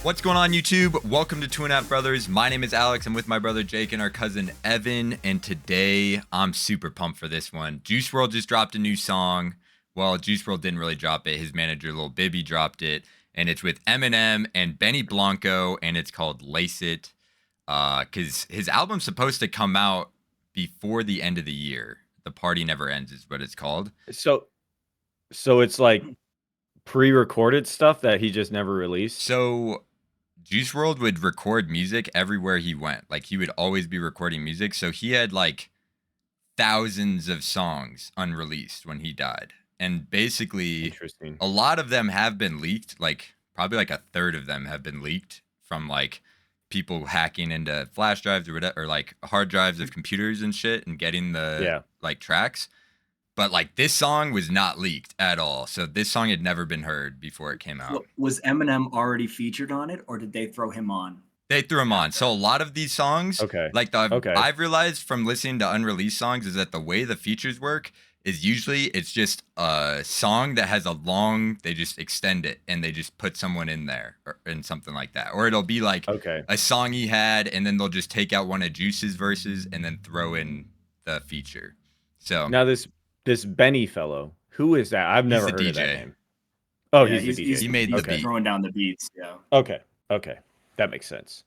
What's going on, YouTube? Welcome to Two and a Half Brothers. My name is Alex. I'm with my brother Jake and our cousin Evan. And today I'm super pumped for this one. Juice WRLD just dropped a new song. Well, Juice WRLD didn't really drop it. His manager, Lil Bibby, dropped it. And it's with Eminem and Benny Blanco. And it's called Lace It. Because his album's supposed to come out before the end of the year. The Party Never Ends is what it's called. So it's like pre-recorded stuff that he just never released. So Juice WRLD would record music everywhere he went. Like, he would always be recording music. So he had like thousands of songs unreleased when he died. And basically, a lot of them have been leaked. Like, probably like a third of them have been leaked from like people hacking into flash drives or whatever, or like hard drives of computers and shit and getting the like tracks. But like, this song was not leaked at all. So this song had never been heard before it came out. Was Eminem already featured on it, or did they throw him on? They threw him on. So a lot of these songs, I've realized from listening to unreleased songs, is that the way the features work is usually it's just a song that has a long, they just extend it and they just put someone in there or in something like that. Or it'll be like a song he had, and then they'll just take out one of Juice's verses and then throw in the feature. So now this Benny fellow, who is that? I've never heard of that name. Oh, yeah, he's the DJ. He made the beat. Throwing down the beats, yeah. Okay, that makes sense.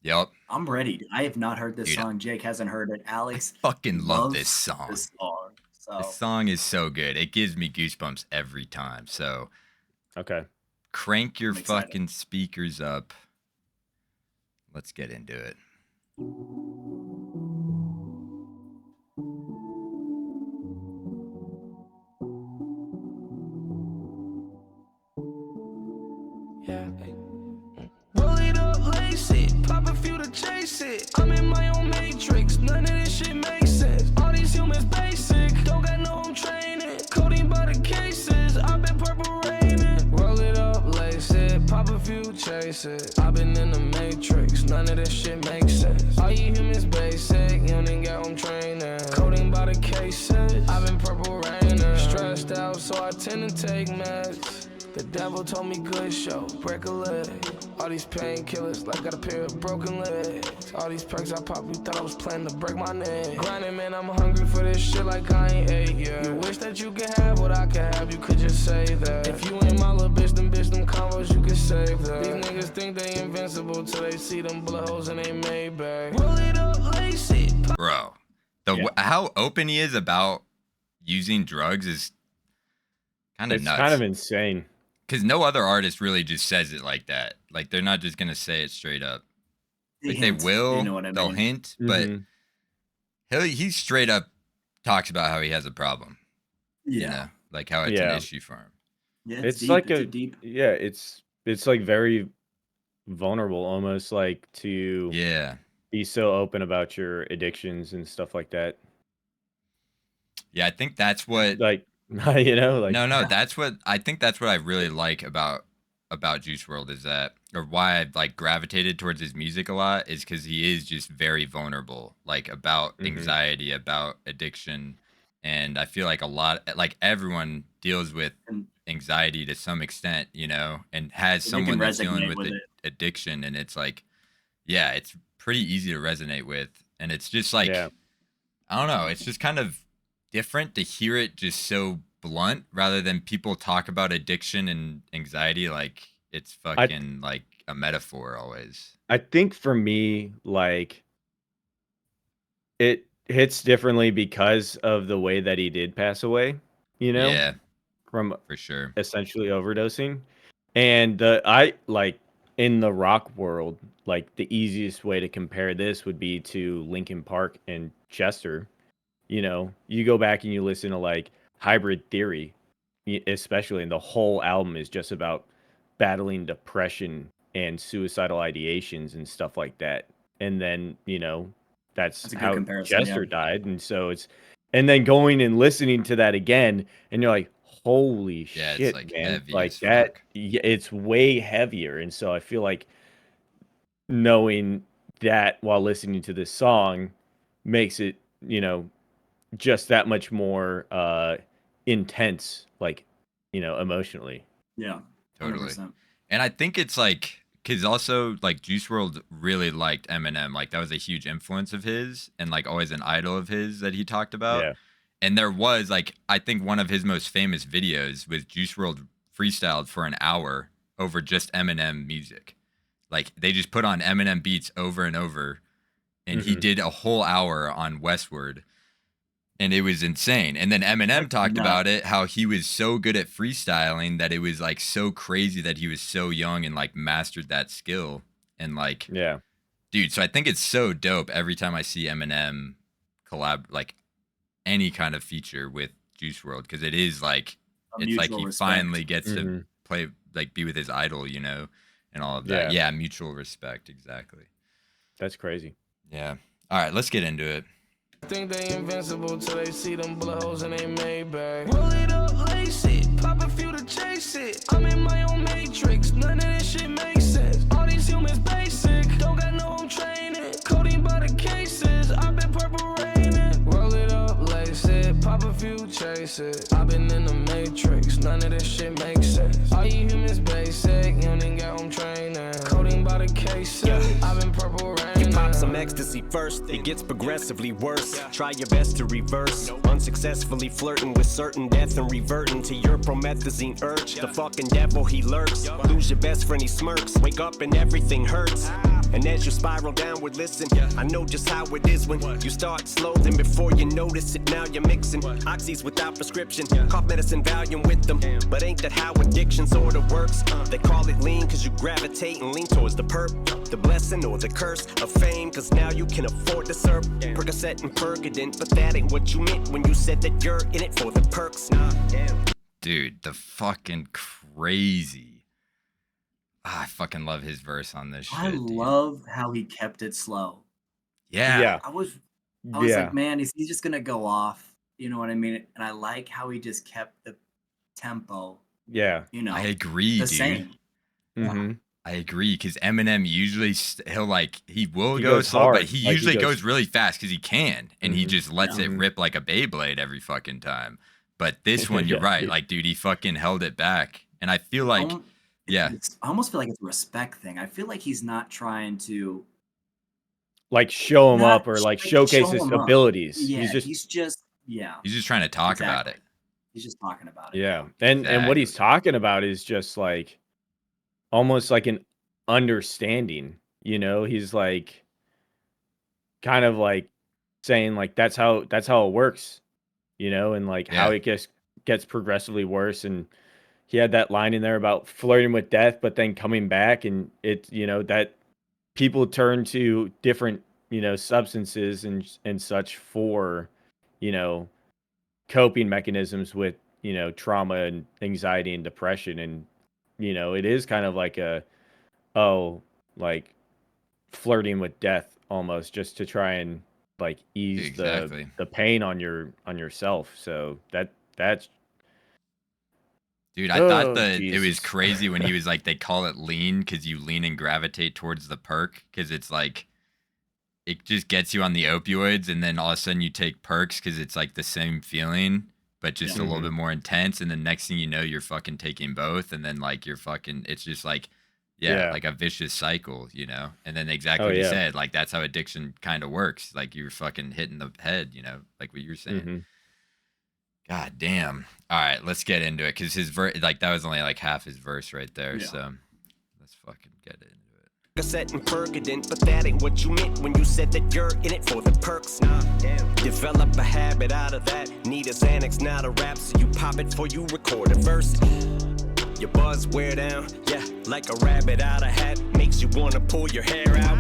Yep. I'm ready. I have not heard this song. Jake hasn't heard it. Alex, I fucking love this song. This song is so good. It gives me goosebumps every time. So, crank your fucking speakers up. Let's get into it. Roll it up, lace it, pop a few to chase it. I'm in my own matrix, none of this shit makes sense. All these humans basic, don't got no home training. Coding by the cases, I've been purple raining. Roll it up, lace it, pop a few, chase it. I've been in the matrix, none of this shit makes sense. All you humans basic, you ain't got home training. Coding by the cases, I've been purple raining. Stressed out, so I tend to take meds. The devil told me good show, break a leg. All these painkillers, like got a pair of broken legs. All these perks I pop, you thought I was planning to break my neck. Grinding, man, I'm hungry for this shit like I ain't ate yet. You wish that you could have what I could have, you could just say that. If you ain't my little bitch, them combos, you could save that. These niggas think they invincible till they see them blood holes in they Maybach. Roll it up, lace it. Bro, how open he is about using drugs is kind of nuts. It's kind of insane. Because no other artist really just says it like that. Like, they're not just going to say it straight up. Like, they will, you know what I mean? They'll hint, but he straight up talks about how he has a problem. Yeah. You know, like how it's an issue for him. Yeah, it's deep. Like it's like very vulnerable almost, like to be so open about your addictions and stuff like that. Yeah, I think that's what you know, like that's what I think. That's what I really like about Juice WRLD is that, or why I've like gravitated towards his music a lot, is because he is just very vulnerable, like about anxiety, about addiction, and I feel like like everyone deals with anxiety to some extent, you know, and has someone that's dealing with addiction, and it's like, it's pretty easy to resonate with, and it's just like, I don't know, it's just kind of different to hear it just so blunt rather than people talk about addiction and anxiety like it's fucking like a metaphor always. I think for me, like, it hits differently because of the way that he did pass away, you know? Yeah. For sure. Essentially overdosing. And I like in the rock world, like the easiest way to compare this would be to Linkin Park and Chester. You know, you go back and you listen to like Hybrid Theory, especially, and the whole album is just about battling depression and suicidal ideations and stuff like that. And then, you know, that's how Chester died. And so and then going and listening to that again, and you're like, holy shit, it's like man. Heavy like as that, fuck. It's way heavier. And so I feel like knowing that while listening to this song makes it, you know, just that much more intense, like, you know, emotionally. Yeah, 100%. And I think it's like because also like Juice World really liked Eminem. Like that was a huge influence of his, and like always an idol of his that he talked about. Yeah. And there was like I think one of his most famous videos was Juice World freestyled for an hour over just Eminem music. Like they just put on Eminem beats over and over, and he did a whole hour on Westward, and it was insane. And then Eminem That's talked nuts. about it, how he was so good at freestyling that it was like so crazy that he was so young and like mastered that skill. And like, Yeah. dude, so I think it's so dope every time I see Eminem collab, like any kind of feature with Juice World, because it is like A it's like mutual he respect. finally gets to Mhm. play, like be with his idol, you know, and all of that. Yeah. Yeah, mutual respect, exactly. That's crazy. Yeah. All right, let's get into it. Think they invincible till they see them bullet holes in they Maybach. Roll it up, lace it, pop a few to chase it. I'm in my own matrix, none of this shit makes sense. All these humans basic, don't got no home training. Codeine by the cases, I've been purple raining. Roll it up, lace it, pop a few, chase it. I've been in the matrix, none of this shit makes sense. All you humans basic, you don't even got home training. Codeine by the cases, I've been purple raining. You pop some ecstasy first, it gets progressively worse. Try your best to reverse, unsuccessfully flirting with certain death and reverting to your promethazine urge. The fucking devil, he lurks. Lose your best friend, he smirks. Wake up and everything hurts. And as you spiral downward, listen, I know just how it is when you start slow, then before you notice it, now you're mixing oxys without prescription. Cough medicine, Valium with them. But ain't that how addiction sorta works? They call it lean cause you gravitate and lean towards the perp, the blessing or the curse of fame, cause now you can afford to serve Percocet and Percodent, but that ain't what you meant when you said that you're in it for the perks. Dude, the fucking crazy. I fucking love his verse on this shit. I dude. love how he kept it slow. Yeah. Yeah. I was Yeah. like, man, is he just gonna go off? You know what I mean? And I like how he just kept the tempo, Yeah. you know, I agree, the dude. same. Mm-hmm. I agree, because Eminem usually he'll like he will He go goes slow, hard. but he Like, he usually goes- goes really fast because he can, and he Mhm. just lets it Mhm. rip like a Beyblade every fucking time. But this one, you're Yeah, right, dude. like dude, he fucking held it back, and I feel like yeah, I almost feel like it's a respect thing. I feel like he's not trying to Like show him not up or like show showcase his him up. abilities. Yeah, He's just he's just trying to talk about it. He's just talking about it. yeah. And what he's Exactly. talking about is just like almost like an understanding, you know? He's like kind of like saying like that's how it works, you know, and like how Yeah. it gets progressively worse. And he had that line in there about flirting with death, but then coming back, and it, you know, that people turn to different, you know, substances and such for, you know, coping mechanisms with, you know, trauma and anxiety and depression. And, you know, it is kind of like like flirting with death almost, just to try and like ease Exactly. the pain on yourself. So that's Dude, I thought oh that it was Jesus. crazy when he was like, they call it lean because you lean and gravitate towards the perk, because it's like it just gets you on the opioids, and then all of a sudden you take perks because it's like the same feeling, but just a little bit more intense. And then next thing you know, you're fucking taking both, and then like you're fucking, it's just like, yeah, like a vicious cycle, you know? And then exactly what you yeah. said, like that's how addiction kind of works. Like you're fucking hitting the head, you know, like what you're saying. Mhm. God damn. All right, let's get into it, because his verse, like that was only like half his verse right there. Yeah. So let's fucking get into it. Percocet and Percodent, but that ain't what you meant when you said that you're in it for the perks. Develop a habit out of that. Need a Xanax, not a rap, so you pop it before you record a verse. Your buzz wear down, yeah, like a rabbit out of hat. Makes you wanna pull your hair out.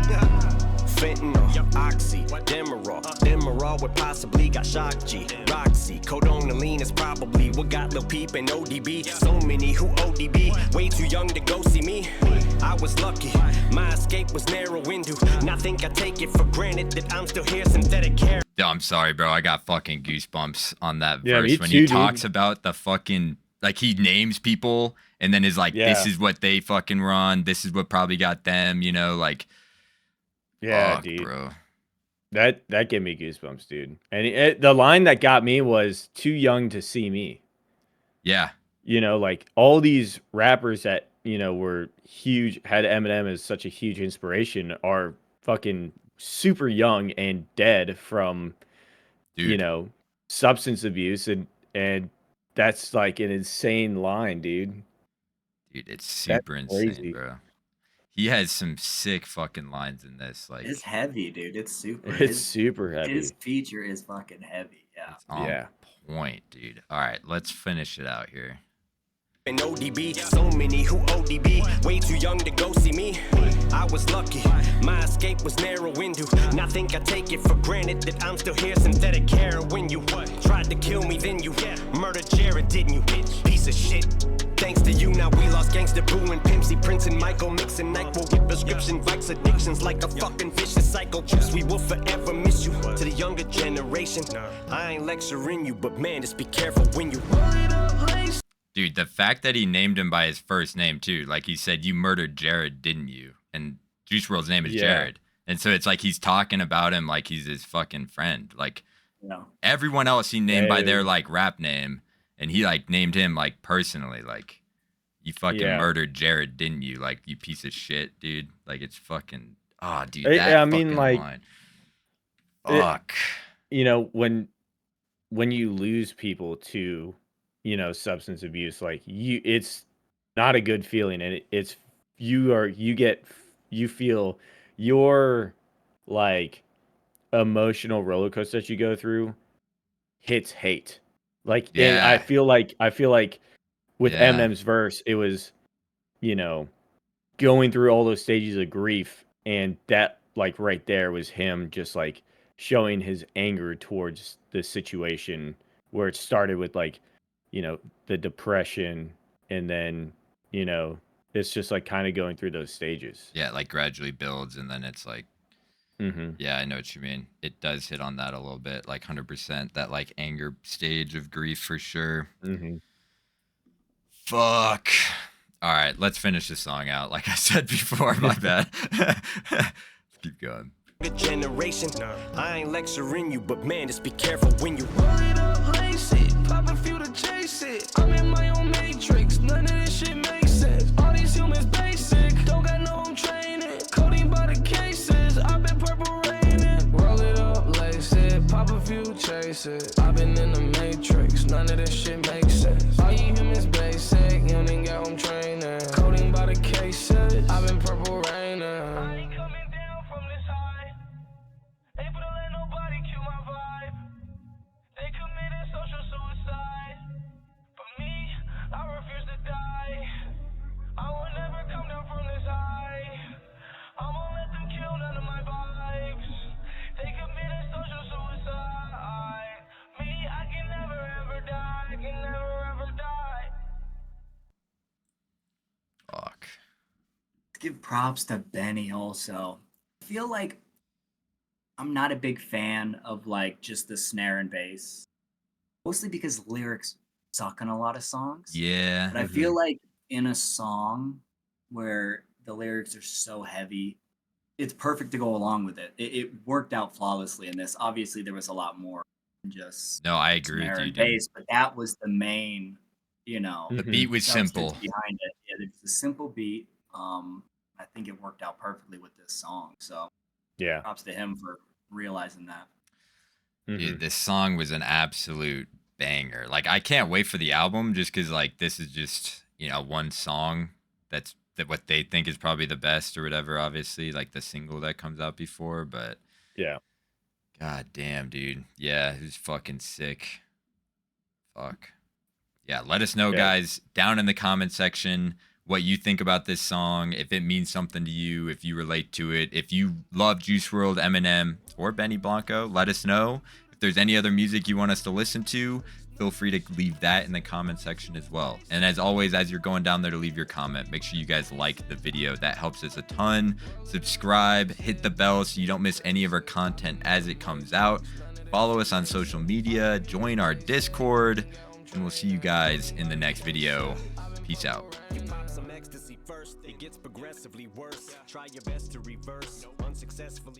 Fentanyl, Oxy, Demerol would possibly got Shock G, Roxy, Codonaline is probably what got Lil Peep and ODB. So many who ODB, way too young to go see me. I was lucky, my escape was narrow window. Now think I take it for granted that I'm still here, synthetic hair. Yo, I'm sorry, bro. I got fucking goosebumps on that Yeah, verse me when too, he dude. talks about the fucking, like he names people and then is like, this Yeah. is what they fucking run. This is what probably got them, you know, like, Yeah, fuck, dude. bro. That gave me goosebumps, dude. And the line that got me was "too young to see me." Yeah. You know, like all these rappers that were huge, had Eminem as such a huge inspiration, are fucking super young and dead from, you Dude, know, substance abuse, and that's like an insane line, dude. it's That's super insane, crazy. bro. He has some sick fucking lines in this. It's Like, heavy, dude. It's super. It's super His heavy. feature is fucking heavy. Yeah. it's on Yeah. point, dude. All right, let's finish it out here. And ODB, so many who ODB, way too young to go see me. I was lucky, my escape was narrow window. Now think I take it for granted that I'm still here, synthetic heroin. You tried to kill me, then you murdered Jared, didn't you? Piece of shit. Thanks to you, now we lost gangsta Boo and Pimp C, Prince and Michael, mixing NyQuil with prescription vikes, addictions like a fucking vicious cycle. We will forever miss you. To the younger generation, I ain't lecturing you, but man, just be careful when you. Dude, the fact that he named him by his first name too, like he said, you murdered Jared, didn't you? And Juice WRLD's name is Yeah. Jared. And so it's like he's talking about him like he's his fucking friend. Like No. everyone else he named by their Dude. like rap name, and he like named him like personally, like you fucking Yeah. murdered Jared, didn't you? Like you piece of shit, dude. Like it's fucking dude, I- that I mean, fucking like, line. it- Fuck. When you lose people to, substance abuse, like it's not a good feeling, and it's you feel your like emotional roller coaster that you go through hits hate. Like, and I Yeah. feel like with Yeah. Eminem's verse, it was, you know, going through all those stages of grief, and that like right there was him just like showing his anger towards the situation, where it started with like, the depression, and then, it's just like kind of going through those stages. Yeah, it like gradually builds and then it's like Mm-hmm. yeah, I know what you mean. It does hit on that a little bit, like 100%. That like anger stage of grief for sure. Mm-hmm. Fuck. All right, let's finish this song out. Like I said before, my bad. Let's keep going. Good generation. I ain't lecturing you, but man, just be careful when you. Roll it up, lace it, pop a few to chase it. I'm in my own matrix, none of this shit makes sense. All these humans basic, don't got no home training. Coding by the cases, I've been purple raining. Roll it up, lace it, pop a few, chase it. I've been in the matrix, none of this shit makes sense. All you humans basic, you ain't got home training. Coding by the cases, I've been purple raining. I ain't coming down from this high. Able to let nobody kill my vibe. They committed social suicide. But me, I refuse to die. I will never come down from this high. I won't let them kill none of my vibes. They committed social suicide. Me, I can never ever die. I can never ever die. Fuck. Give props to Benny also. I feel like I'm not a big fan of like just the snare and bass. Mostly because lyrics suck in a lot of songs. Yeah. But I feel like in a song where the lyrics are so heavy, it's perfect to go along with it. It worked out flawlessly in this. Obviously, there was a lot more than just No, I agree snare with you, and dude. bass, but that was the main, The Mhm. beat was substance simple. behind it. Yeah, it's a simple beat. I think it worked out perfectly with this song. So Yeah. props to him for realizing that. Mhm. Dude, this song was an absolute banger. Like I can't wait for the album just because like this is just one song that what they think is probably the best or whatever. Obviously, like the single that comes out before, but Yeah. god damn, dude, yeah, it was fucking sick. Fuck yeah. Let us know, Yeah. guys, down in the comment section what you think about this song, if it means something to you, if you relate to it, if you love Juice WRLD, Eminem, or Benny Blanco. Let us know. If there's any other music you want us to listen to, feel free to leave that in the comment section as well. And as always, as you're going down there to leave your comment, make sure you guys like the video. That helps us a ton. Subscribe, hit the bell so you don't miss any of our content as it comes out. Follow us on social media, join our Discord, and we'll see you guys in the next video. Peace out. You pop some ecstasy first, it gets progressively worse. Try your best to reverse, unsuccessfully.